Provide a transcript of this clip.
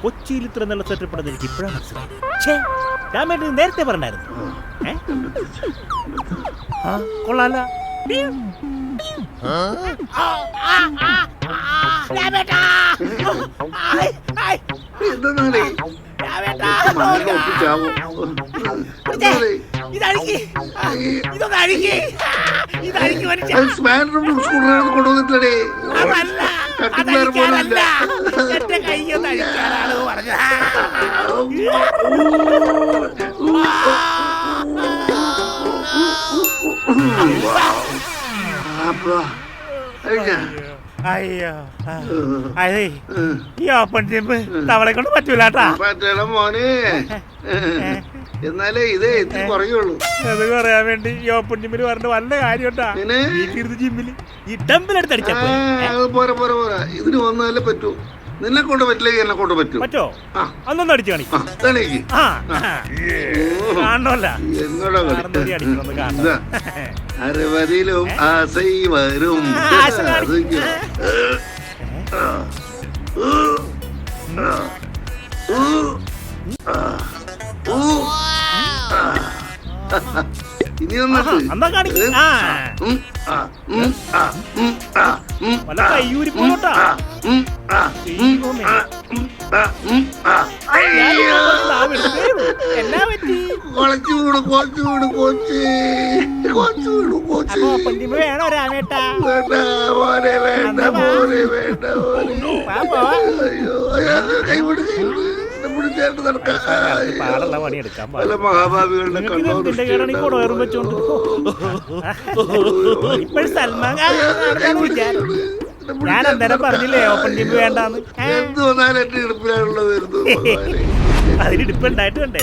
കൊച്ചിയിൽ ഇത്ര നല്ല സെറ്റപ്പ് ഉണ്ടെന്ന് എനിക്ക് ഇപ്പോഴാണ് മനസ്സിലായി. രാമേട്ടൻ നേരത്തെ പറഞ്ഞായിരുന്നു. കൊള്ളാല. കൊണ്ടുവന്നിട്ടേ അയ്യോ അതെ ഈ ഓപ്പൺ ജിമ്മ് തവളെ കൊണ്ട് പറ്റൂലാട്ടാ. പറ്റണം മോനെ, എന്നാലേ ഇതേ ഇത്തിരി കുറയുള്ളൂ. അത് പറയാൻ വേണ്ടി ഈ ഓപ്പൺ ജിമ്മിന് പറഞ്ഞ വല്ല കാര്യണ്ടാ. ജിമ്മില് ഈ ഡംബിലെടുത്ത് അടിച്ചാ പോരാ പോരാ പോരാ, ഇതിന് വന്നാലേ പറ്റൂ. നിന്നെ കൊണ്ട് പറ്റില്ലെങ്കിൽ എന്നെ കൊണ്ട് പറ്റൂ. പറ്റോ? അന്നൊന്ന് അടിച്ചു കാണിക്ക്. എന്നോടാ അരവരിലും ആസൈ വരും. ഇനി കയ്യൂരി പോട്ടാ. എന്നാ പറ്റി? വേണോ രാമേട്ടാ? പാടുള്ള പണി എടുക്കാൻ മഹാഭാവികളുടെ കൊടവേറും വെച്ചോണ്ട് ഇപ്പോഴും സൽമാൻ ഞാൻ അന്നേരം പറഞ്ഞില്ലേ ഓപ്പൺ ജിമ്മ് വേണ്ടാന്ന്. എന്ത് വന്നാലും എന്റെ ഇടുപ്പിലാണുള്ളത്. അതിന് ഇടുപ്പുണ്ടായിട്ട് വേണ്ടേ?